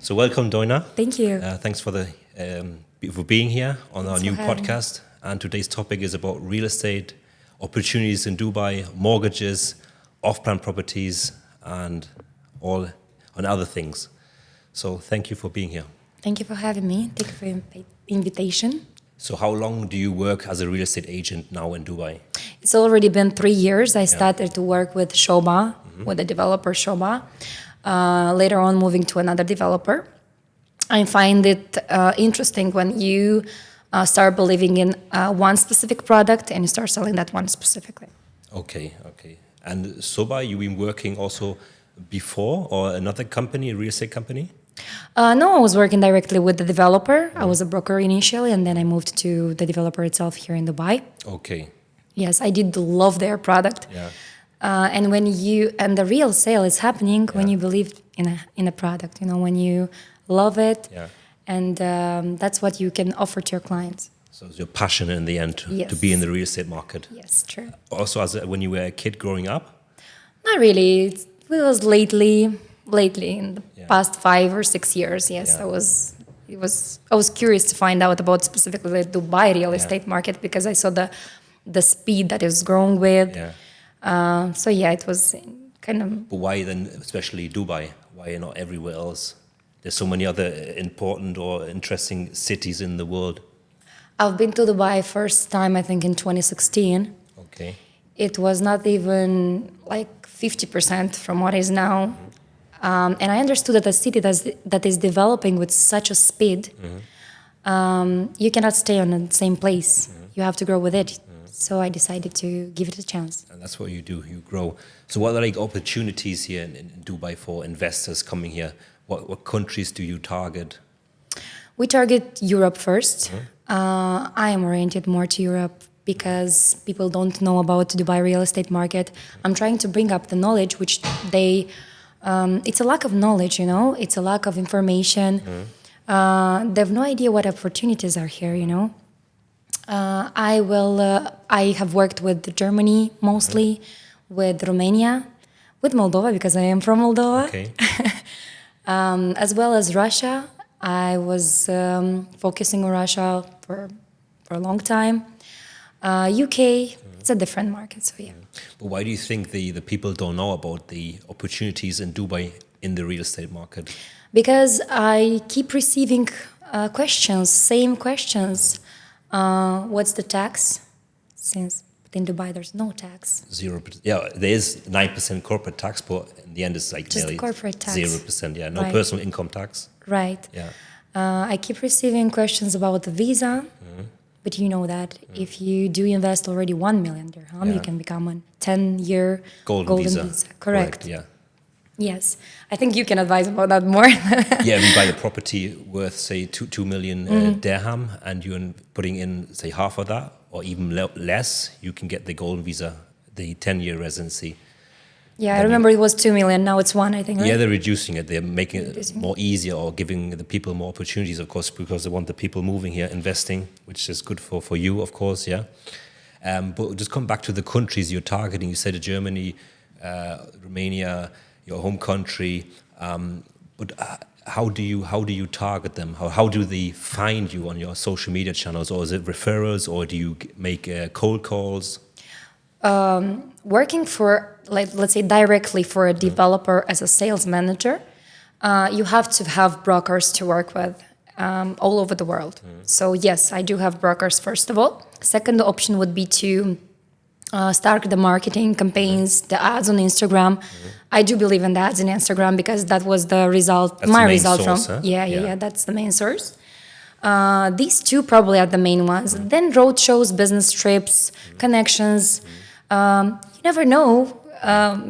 So welcome, Doina. Thank you. Thanks for being here on our Thanks new for having me. podcast. And today's topic is about real estate, opportunities in Dubai, mortgages, off-plan properties, and other things. So thank you for being here. Thank you for having me. Thank you for the invitation. So how long do you work as a real estate agent now in Dubai? It's already been 3 years. I started to work with Shoba, with the developer Shoba. Later on, moving to another developer. I find it interesting when you start believing in one specific product and you start selling that one specifically. Okay. And Soba, you've been working also before or another company, a real estate company? No, I was working directly with the developer. I was a broker initially, and then I moved to the developer itself here in Dubai. Okay. Yes, I did love their product. Yeah. And the real sale is happening when you believe in a product, when you love it, and that's what you can offer to your clients. So it's your passion in the end to be in the real estate market. Yes, true. Also, when you were a kid growing up? Not really. It was lately in the past 5 or 6 years. Yes, Yeah. I was curious to find out about specifically the Dubai real estate market because I saw the speed that it's growing with. Yeah. It was kind of. But why then, especially Dubai? Why not everywhere else? There's so many other important or interesting cities in the world. I've been to Dubai first time, I think, in 2016. Okay. It was not even like 50% from what is now. And I understood that a city that is developing with such a speed, you cannot stay on the same place. You have to grow with it. So I decided to give it a chance. And that's what you do, you grow. So what are like opportunities here in Dubai for investors coming here? What countries do you target? We target Europe first. I am oriented more to Europe because people don't know about the Dubai real estate market. I'm trying to bring up the knowledge which it's a lack of knowledge, it's a lack of information. They have no idea what opportunities are here, I have worked with Germany mostly, with Romania, with Moldova because I am from Moldova. Okay. As well as Russia. I was focusing on Russia for a long time. UK, it's a different market, so yeah. But why do you think the people don't know about the opportunities in Dubai in the real estate market? Because I keep receiving same questions. What's the tax? Since in Dubai there's no tax. 0%. Yeah, there is 9% corporate tax, but in the end it's like Just nearly corporate tax. 0%. Yeah, no Right. personal income tax. Right. Yeah. I keep receiving questions about the visa, but you know that if you do invest already 1 million dirham, you can become a 10-year Golden visa. Correct. Yeah. Yes. I think you can advise about that more. Yeah, if you buy the property worth, say, 2 million dirham, and you're putting in, say, half of that, or even less, you can get the golden visa, the 10-year residency. Yeah, I remember it was 2 million. Now it's 1, I think, right? Yeah, they're reducing it. They're making it more easier or giving the people more opportunities, of course, because they want the people moving here, investing, which is good for you, of course, yeah. But just come back to the countries you're targeting. You said Germany, Romania, your home country. But how do you target them? How do they find you on your social media channels? Or is it referrals, or do you make cold calls? Working for, let's say, directly for a developer as a sales manager, you have to have brokers to work with all over the world. So yes, I do have brokers, first of all. Second option would be to start the marketing campaigns, the ads on Instagram. I do believe in the ads on Instagram because that was the result, That's my the main result source, from. huh? Yeah, that's the main source. These two probably are the main ones. Then road shows, business trips, connections. You never know.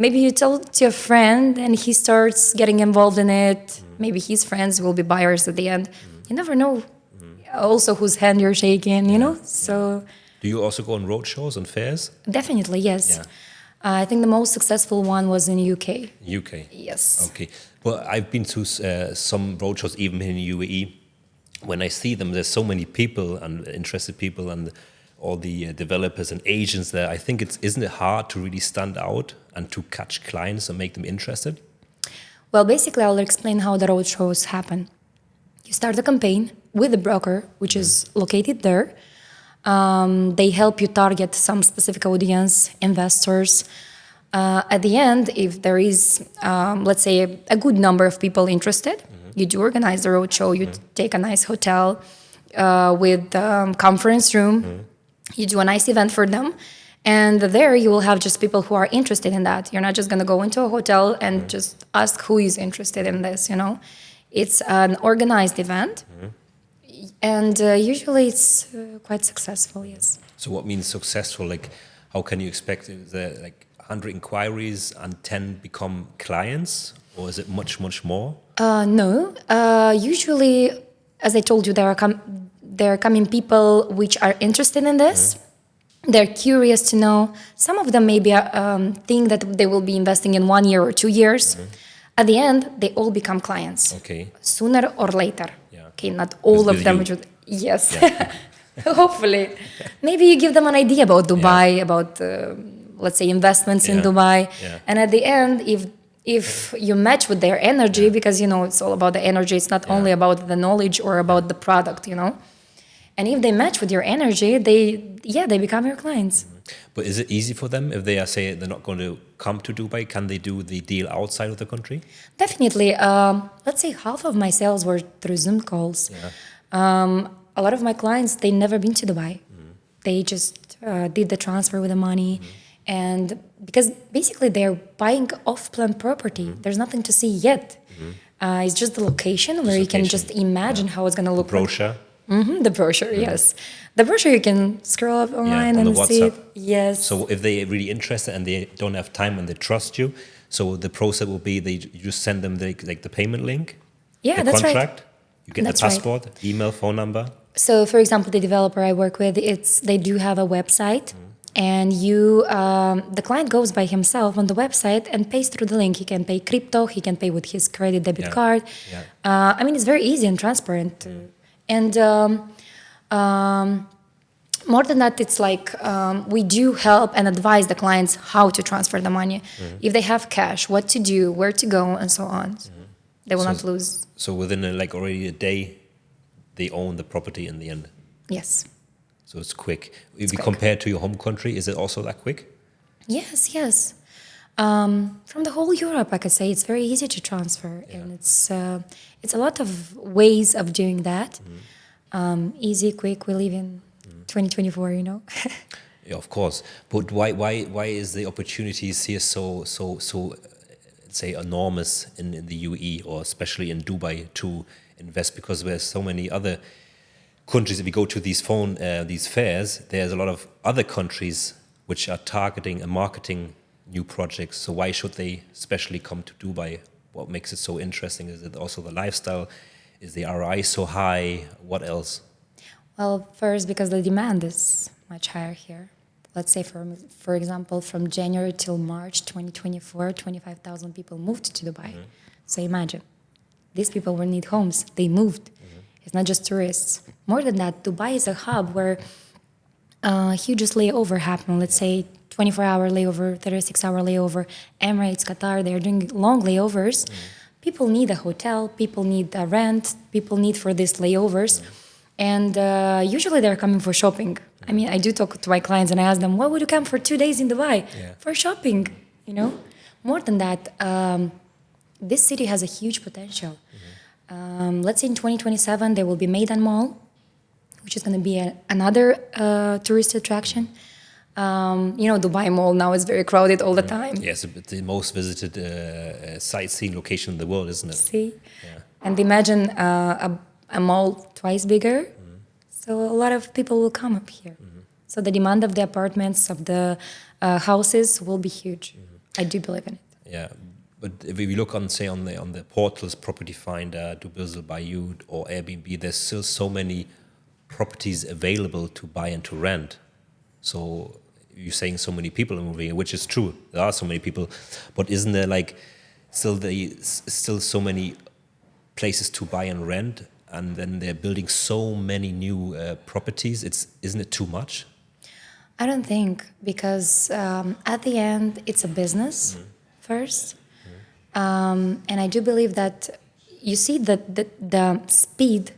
Maybe you tell it to a friend and he starts getting involved in it. Maybe his friends will be buyers at the end. You never know. Also, whose hand you're shaking, So Do you also go on road shows and fairs? definitely, yes. Yeah. I think the most successful one was in UK. UK. Yes. Okay. Well, I've been to some roadshows even in UAE. When I see them, there's so many people and interested people and all the developers and agents there. I think isn't it hard to really stand out and to catch clients and make them interested? Well, basically, I'll explain how the road shows happen. You start the campaign with the broker, which is located there. They help you target some specific audience, investors. At the end, if there is, let's say, a good number of people interested, you do organize the roadshow. You take a nice hotel with conference room. You do a nice event for them. And there you will have just people who are interested in that. You're not just going to go into a hotel and just ask who is interested in this, It's an organized event. And usually it's quite successful, yes. So what means successful? Like, how can you expect the 100 inquiries and 10 become clients? Or is it much, much more? No. Usually, as I told you, there are coming people which are interested in this. They're curious to know. Some of them maybe think that they will be investing in 1 year or 2 years. At the end, they all become clients. Okay. Sooner or later. Yeah. Okay, not all of them. Yes. Yeah. Hopefully. Maybe you give them an idea about Dubai, about, let's say, investments in Dubai. Yeah. And at the end, if you match with their energy, because, it's all about the energy. It's not only about the knowledge or about the product, And if they match with your energy, they become your clients. But is it easy for them if they are say they're not going to come to Dubai? Can they do the deal outside of the country? Definitely. Let's say half of my sales were through Zoom calls. Yeah. A lot of my clients, they never been to Dubai. They just did the transfer with the money. And because basically they're buying off-plan property. There's nothing to see yet. It's just the location where you can just imagine how it's going to look. The brochure. The brochure, yes. The brochure you can scroll up online on and see it. Yes. So if they're really interested and they don't have time and they trust you, so the process will be you just send them the payment link, yeah, the that's contract, right. you get That's the passport, email, phone number. So, for example, the developer I work with, they do have a website, and the client goes by himself on the website and pays through the link. He can pay crypto, he can pay with his credit debit card. Yeah. It's very easy and transparent. And more than that, it's like we do help and advise the clients how to transfer the money. If they have cash, what to do, where to go, and so on. They will not lose. So within already a day, they own the property in the end. Yes. So it's quick. If you compare to your home country, is it also that quick? Yes. From the whole Europe, I could say it's very easy to transfer, and it's a lot of ways of doing that. Easy, quick. We live in 2024, Yeah, of course. But why is the opportunities here so say enormous in the UAE or especially in Dubai to invest? Because there's so many other countries. If you go to these fairs, there's a lot of other countries which are targeting and marketing new projects. So why should they especially come to Dubai? What makes it so interesting? Is it also the lifestyle? Is the ROI so high? What else? Well, first, because the demand is much higher here. Let's say, for example, from January till March 2024, 25,000 people moved to Dubai. So imagine, these people will need homes. They moved. It's not just tourists. More than that, Dubai is a hub where hugest layover happen. Let's say 24-hour layover, 36-hour layover. Emirates, Qatar, they're doing long layovers. People need a hotel. People need a rent. People need for these layovers. And usually they're coming for shopping. I do talk to my clients and I ask them, why would you come for 2 days in Dubai? For shopping, More than that, this city has a huge potential. Let's say in 2027, there will be Maidan Mall, which is going to be another tourist attraction. Dubai Mall now is very crowded all the time. Yes, the most visited sightseeing location in the world, isn't it? See? Yeah. And imagine a mall twice bigger. So a lot of people will come up here. So the demand of the apartments, of the houses will be huge. I do believe in it. Yeah. But if we look on the portals, Property Finder, Dubizzle, Bayou, or Airbnb, there's still so many properties available to buy and to rent. So you're saying so many people are moving, which is true. There are so many people, but isn't there still so many places to buy and rent, and then they're building so many new properties? Isn't it too much? I don't think, because at the end it's a business first. And I do believe that you see that the speed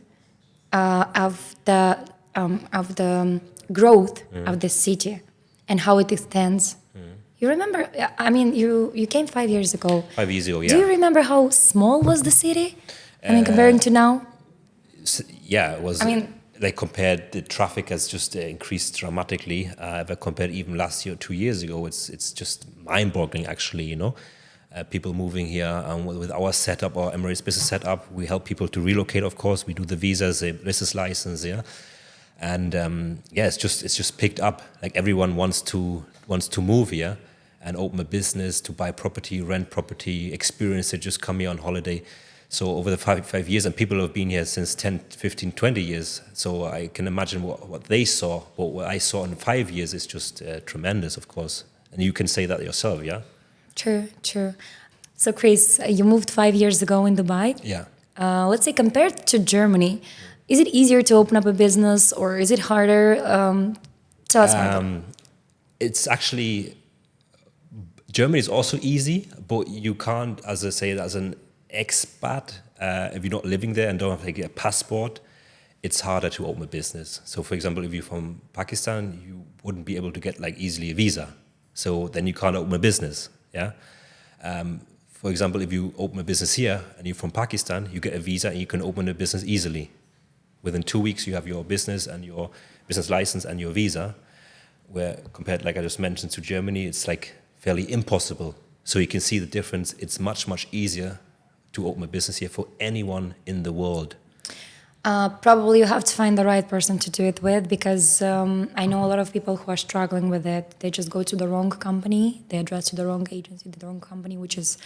of the growth of the city and how it extends. You remember? I mean, you came 5 years ago. 5 years ago, yeah. Do you remember how small was the city? I mean, comparing to now. Yeah, it was. I mean, like compared, the traffic has just increased dramatically. But compared even last year, 2 years ago, it's just mind-boggling actually. People moving here with our setup, our Emirates business setup, we help people to relocate. Of course, we do the visas, the business license, yeah. And it's just picked up. Like everyone wants to move here and open a business, to buy property, rent property, experience it, just come here on holiday. So over the five years, and people have been here since 10, 15, 20 years. So I can imagine what they saw, what I saw in 5 years is just tremendous, of course. And you can say that yourself, yeah? True. So Chris, you moved 5 years ago in Dubai. Yeah. Let's say compared to Germany, is it easier to open up a business or is it harder? Tell us more. It's actually, Germany is also easy, but you can't, as I say, as an expat, if you're not living there and don't have to get a passport, it's harder to open a business. So for example, if you're from Pakistan, you wouldn't be able to get like easily a visa. So then you can't open a business, yeah? For example, if you open a business here and you're from Pakistan, you get a visa and you can open a business easily. Within 2 weeks, you have your business and your business license and your visa, where compared, like I just mentioned, to Germany, it's like fairly impossible. So you can see the difference. It's much, much easier to open a business here for anyone in the world. Probably you have to find the right person to do it with, because I know a lot of people who are struggling with it. They just go to the wrong company, they address to the wrong agency, the wrong company, which is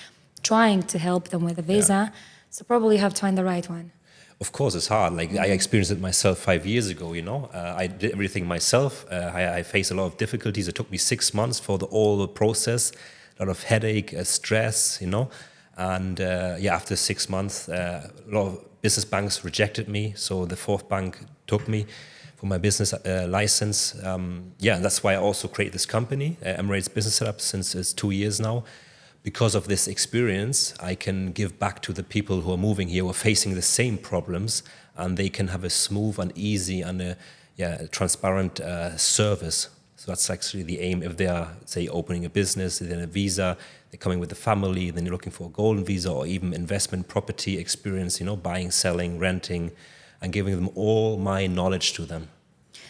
trying to help them with a visa. Yeah. So probably you have to find the right one. Of course, it's hard. Like I experienced it myself 5 years ago. I did everything myself. I faced a lot of difficulties. It took me 6 months for all the process, a lot of headache, stress. And after 6 months, a lot of business banks rejected me. So the fourth bank took me for my business license. And that's why I also created this company, Emirates Business Setup, since it's 2 years now. Because of this experience, I can give back to the people who are moving here, who are facing the same problems, and they can have a smooth and easy and a transparent service. So that's actually the aim. If they are, say, opening a business, then a visa, they're coming with a family, then you're looking for a golden visa or even investment property experience, buying, selling, renting, and giving them all my knowledge to them.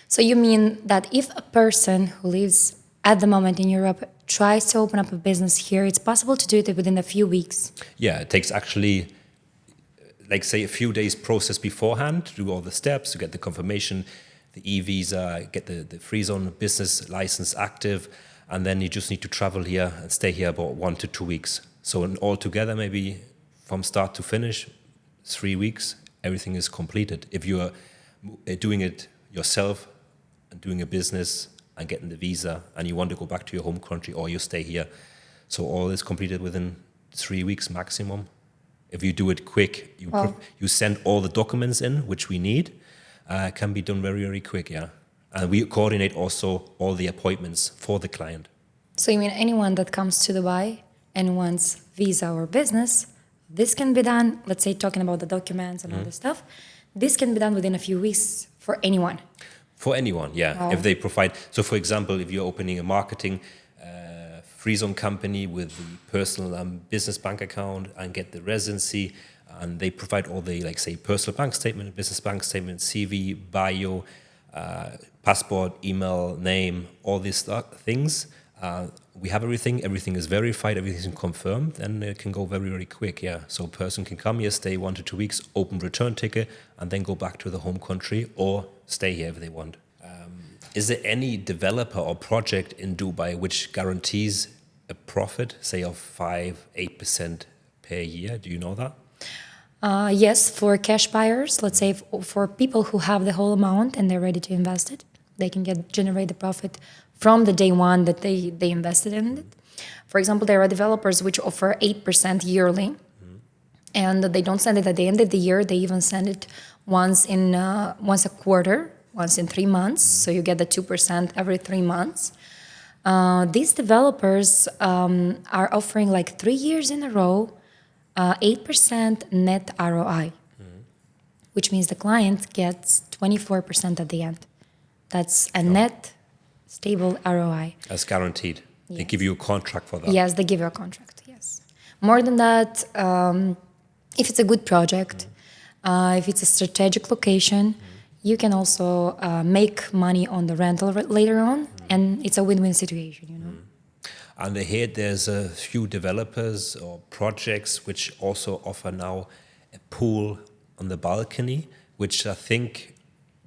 So you mean that if a person who lives at the moment in Europe tries to open up a business here, it's possible to do it within a few weeks? Yeah, it takes actually, like say, a few days process beforehand to do all the steps, to get the confirmation, the e-visa, get the free zone business license active, and then you just need to travel here and stay here about 1 to 2 weeks. So in altogether, maybe from start to finish, 3 weeks, everything is completed. If you're doing it yourself and doing a business and getting the visa and you want to go back to your home country or you stay here. So all is completed within 3 weeks maximum. If you do it quick, you send all the documents in, which we need. It can be done very, very quick, yeah. And we coordinate also all the appointments for the client. So you mean anyone that comes to Dubai and wants visa or business, this can be done, let's say talking about the documents and all this stuff, this can be done within a few weeks for anyone? For anyone, yeah. Wow. If they provide, so for example, if you're opening a marketing free zone company with the personal business bank account and get the residency, and they provide all the, like say, personal bank statement, business bank statement, CV, bio, passport, email, name, all these things. We have everything. Everything is verified. Everything is confirmed, and it can go very, very quick. Yeah. So a person can come here, stay 1 to 2 weeks, open return ticket, and then go back to the home country or stay here if they want. Is there any developer or project in Dubai which guarantees a profit, say of 5-8% per year? Do you know that? Yes, for cash buyers, let's say for people who have the whole amount and they're ready to invest it, they can generate the profit from the day one that they invested in it. For example, there are developers which offer 8% yearly, and they don't send it at the end of the year. They even send it once a quarter, once in 3 months. So you get the 2% every 3 months. These developers are offering like 3 years in a row 8% net ROI, which means the client gets 24% at the end. That's a net stable ROI. As guaranteed. They Yes. give you a contract for that. Yes, they give you a contract, yes. More than that, if it's a good project, if it's a strategic location, you can also make money on the rental later on, and it's a win-win situation, you know. And I hear there's a few developers or projects which also offer now a pool on the balcony, which I think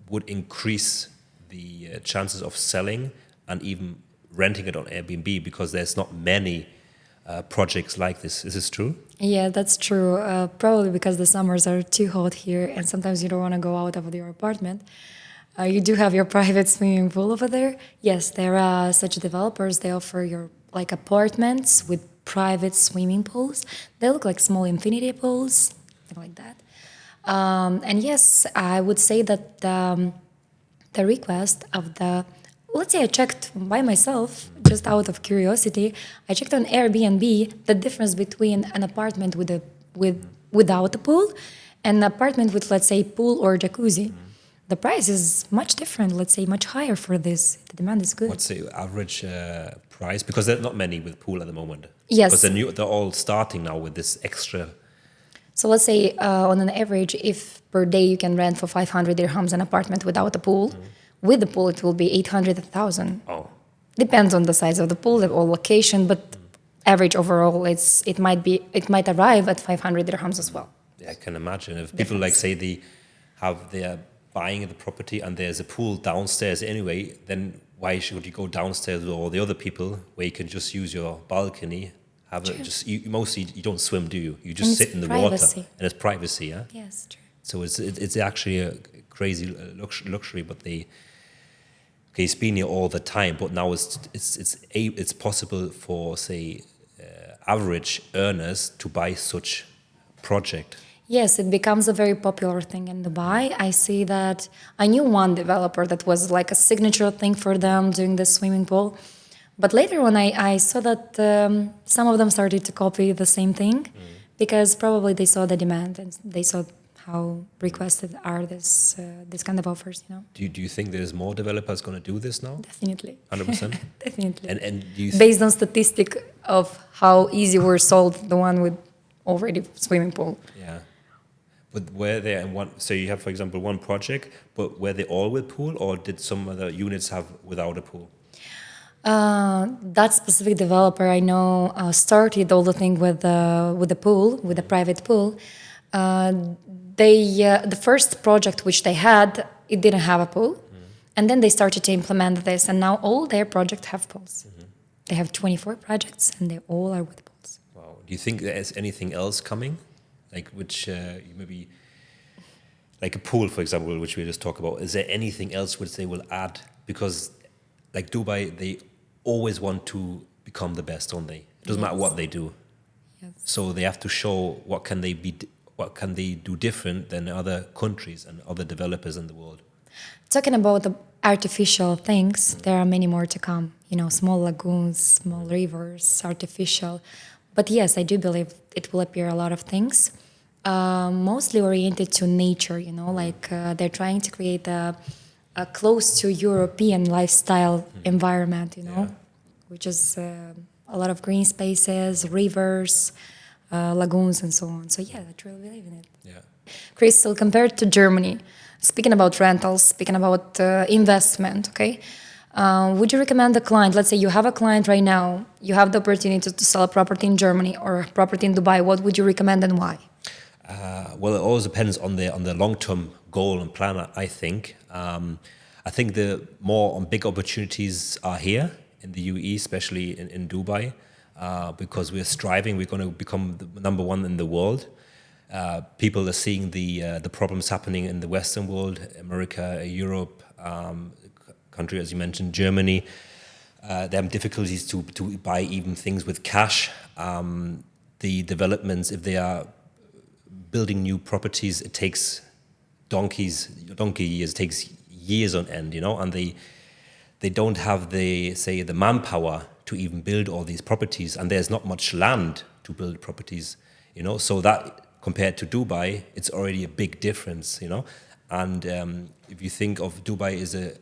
would increase the chances of selling and even renting it on Airbnb, because there's not many projects like this. Is this true? Yeah, that's true. Probably because the summers are too hot here, and sometimes you don't want to go out of your apartment. You do have your private swimming pool over there. Yes, there are such developers. They offer your like apartments with private swimming pools. They look like small infinity pools, something like that. And yes, I would say that the request of the, let's say I checked by myself, just out of curiosity, I checked on Airbnb the difference between an apartment without a pool and an apartment with, let's say, pool or jacuzzi. The price is much different, let's say much higher for this. The demand is good. What's the average price? Because there are not many with pool at the moment. Yes. Because they're all starting now with this extra. So let's say on an average, if per day you can rent for 500 dirhams an apartment without a pool, with the pool it will be 800, 1,000. Oh, Depends on the size of the pool or location, but average overall, it might arrive at 500 dirhams as well. yeah, I can imagine. If people like say they're buying the property and there's a pool downstairs anyway, then why should you go downstairs with all the other people where you can just use your balcony? Mostly you don't swim, do you? You just And sit it's in the privacy. water, and it's privacy, yeah. Yes, true. So it's actually a crazy luxury, but it's been here all the time. But now it's possible for, say, average earners to buy such project. Yes, it becomes a very popular thing in Dubai. I see that I knew one developer that was like a signature thing for them doing the swimming pool. But later on, I saw that some of them started to copy the same thing because probably they saw the demand and they saw how requested are this kind of offers, you know. Do you think there's more developers going to do this now? Definitely. 100%? Definitely. And do you Based on statistic of how easy were sold the one with already swimming pool. Yeah. But were there so you have, for example, one project, but were they all with pool, or did some other units have without a pool? That specific developer I know started all the thing with the pool, with the private pool. The first project which they had, it didn't have a pool, and then they started to implement this, and now all their projects have pools. They have 24 projects, and they all are with pools. Wow. Do you think there's anything else coming, like which maybe, like a pool, for example, which we just talked about? Is there anything else which they will add? Because, like Dubai, they always want to become the best, don't they? It doesn't matter what they do. Yes. So they have to show what can they do different than other countries and other developers in the world. Talking about the artificial things, there are many more to come. You know, small lagoons, small rivers, artificial. But yes, I do believe it will appear a lot of things, mostly oriented to nature. You know, like they're trying to create a close to European lifestyle environment. You know, which is a lot of green spaces, rivers, lagoons, and so on. So yeah, I truly believe in it. Yeah. Crystal, compared to Germany, speaking about rentals, speaking about investment, okay? Would you recommend a client, let's say you have a client right now, you have the opportunity to sell a property in Germany or a property in Dubai, what would you recommend and why? Well, it always depends on the long-term goal and plan, I think. I think the more big opportunities are here in the UAE, especially in Dubai, because we're striving, we're going to become the number one in the world. People are seeing the problems happening in the Western world, America, Europe, country, as you mentioned, Germany. They have difficulties to buy even things with cash. The developments, if they are building new properties, it takes donkey years, it takes years on end, you know, and they don't have the manpower to even build all these properties, and there's not much land to build properties So that compared to Dubai, it's already a big difference, And if you think of Dubai as a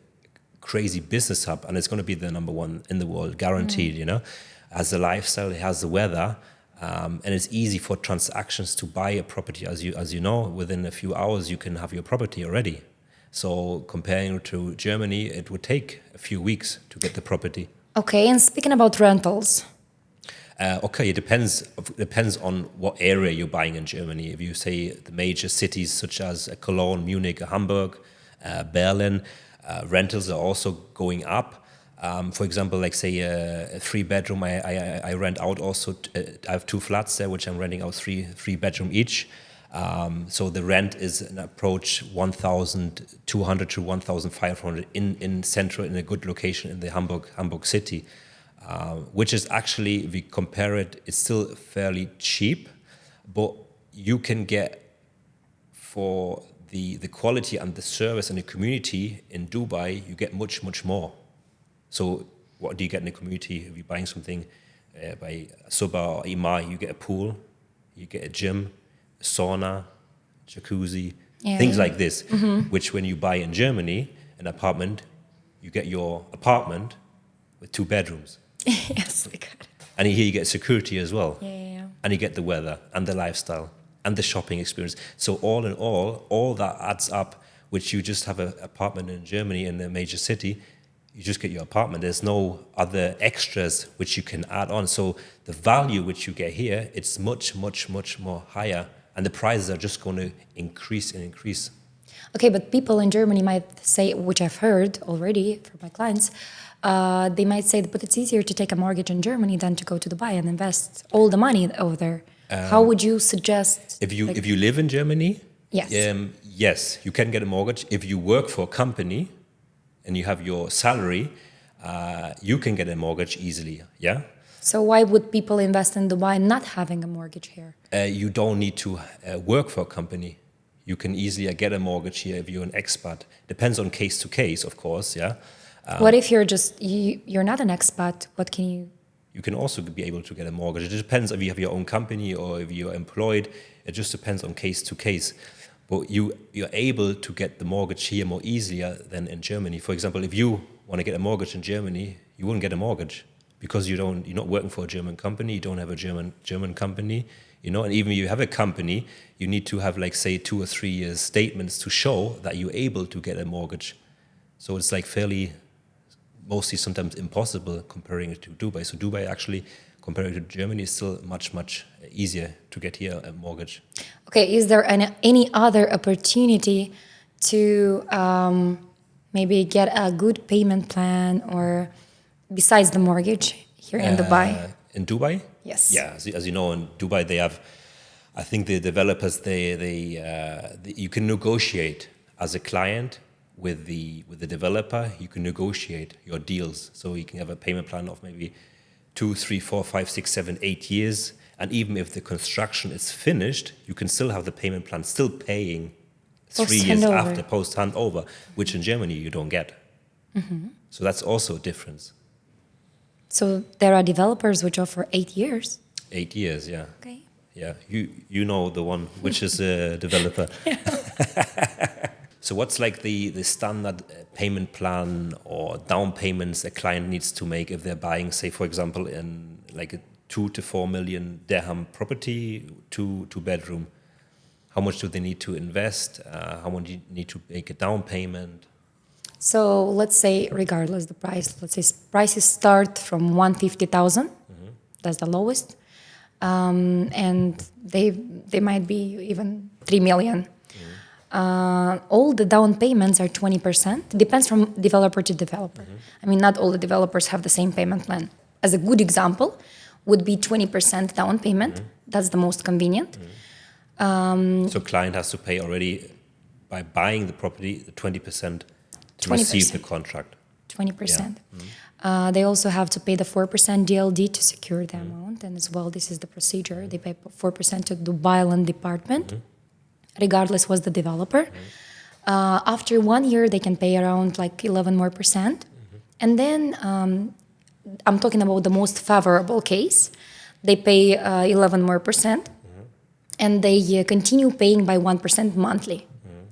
crazy business hub, and it's going to be the number one in the world, guaranteed, Has the lifestyle, it has the weather, and it's easy for transactions to buy a property. As you know, within a few hours, you can have your property already. So comparing to Germany, it would take a few weeks to get the property. Okay, and speaking about rentals. It depends on what area you're buying in Germany. If you say the major cities such as Cologne, Munich, Hamburg, Berlin, rentals are also going up. For example, like say a 3-bedroom, I rent out also. I have 2 flats there, which I'm renting out 3-bedroom each. So the rent is an approach 1,200 to 1,500 in central, in a good location in the Hamburg city. Which is actually, if we compare it, it's still fairly cheap, but you can get for the quality and the service and the community in Dubai, you get much, much more. So what do you get in the community? If you're buying something by Suba or Ima, you get a pool, you get a gym, a sauna, jacuzzi, things like this, which when you buy in Germany, an apartment, you get your apartment with 2 bedrooms. Yes, I got it. And here you get security as well. Yeah. And you get the weather and the lifestyle and the shopping experience. So all in all that adds up, which you just have an apartment in Germany in a major city, you just get your apartment. There's no other extras which you can add on. So the value which you get here, it's much, much, much more higher. And the prices are just going to increase and increase. Okay, but people in Germany might say, which I've heard already from my clients, they might say, but it's easier to take a mortgage in Germany than to go to Dubai and invest all the money over there. How would you suggest? If you live in Germany, yes, yes, you can get a mortgage. If you work for a company and you have your salary, you can get a mortgage easily. Yeah. So why would people invest in Dubai not having a mortgage here? You don't need to work for a company. You can easily get a mortgage here if you're an expat. Depends on case to case, of course. Yeah. What if you're not an expat? What can you? You can also be able to get a mortgage. It depends if you have your own company or if you're employed. It just depends on case to case. But you're able to get the mortgage here more easier than in Germany. For example, if you want to get a mortgage in Germany, you wouldn't get a mortgage because you're not working for a German company. You don't have a German company. And even if you have a company, you need to have, like, say, 2 or 3 years statements to show that you're able to get a mortgage. So it's like fairly, mostly sometimes impossible comparing it to Dubai. So Dubai actually, compared to Germany, is still much, much easier to get here a mortgage. Okay, is there any other opportunity to maybe get a good payment plan or besides the mortgage here in Dubai? In Dubai? Yes. Yeah, as you know, in Dubai they have, I think the developers, you can negotiate as a client with the developer. You can negotiate your deals, so you can have a payment plan of maybe 2, 3, 4, 5, 6, 7, 8 years, and even if the construction is finished, you can still have the payment plan still paying 3 years after post handover, which in Germany you don't get. So that's also a difference. So there are developers which offer 8 years. 8 years, yeah. Okay. Yeah, you know the one which is a developer. So what's like the standard payment plan or down payments a client needs to make if they're buying, say, for example, in like a 2 to 4 million dirham property, two bedroom? How much do they need to invest? How much do you need to make a down payment? So let's say, regardless the price, let's say prices start from 150,000. That's the lowest, and they might be even 3 million. All the down payments are 20%. Depends from developer to developer. I mean, not all the developers have the same payment plan. As a good example, would be 20% down payment. That's the most convenient. So client has to pay already by buying the property the 20%. To receive the contract. 20%. Yeah. They also have to pay the 4% DLD to secure the amount. And as well, this is the procedure. They pay 4% to the Dubai Land Department, regardless was the developer. After 1 year, they can pay around like 11 more percent. And then I'm talking about the most favorable case. They pay 11 more percent. and they continue paying by 1% monthly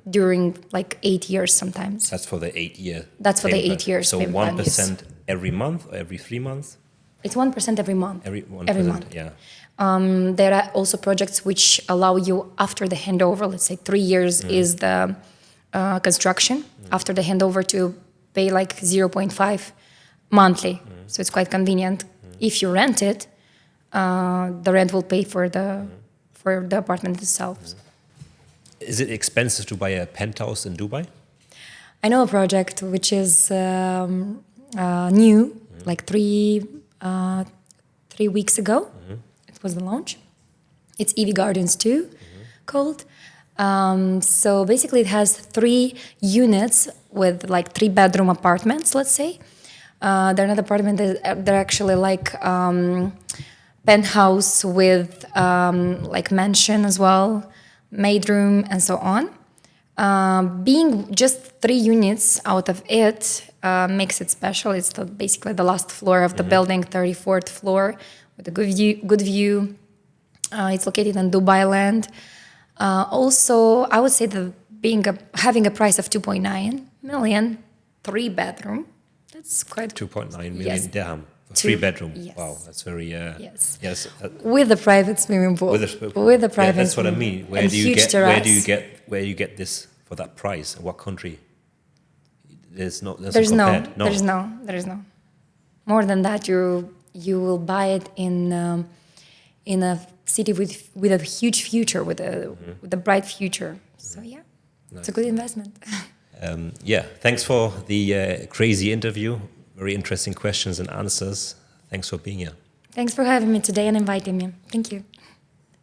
during like 8 years sometimes. That's for the 8 year. That's for the 8 years. So payment plan, yes. 1% every month or every 3 months? It's 1% every month. Every 1%, Every month. yeah. There are also projects which allow you after the handover, let's say 3 years is the construction, after the handover to pay like 0.5 monthly. So it's quite convenient. If you rent it, the rent will pay for the apartment itself. Is it expensive to buy a penthouse in Dubai? I know a project which is new, like 3 weeks ago. It was the launch. It's EV Gardens 2 called. So basically it has 3 units with like 3-bedroom apartments, let's say. They're not apartments, they're actually like penthouse with like mansion as well, maid room and so on. Being just 3 units out of it makes it special. It's basically the last floor of the building, 34th floor, with a good view. It's located in Dubai land. Also, I would say that having a price of 2.9 million, 3-bedroom, that's quite 2.9 million yes. dirham. 3-bedroom. Yes. Wow, that's very yes. Yes. With a private swimming pool. With a private. Yeah, that's what I mean. Where do you get this for that price? In what country? There's no. There is no. More than that, you will buy it in a city with a huge future, with a bright future. So yeah, nice. It's a good investment. Yeah, thanks for the crazy interview. Very interesting questions and answers. Thanks for being here. Thanks for having me today and inviting me. Thank you.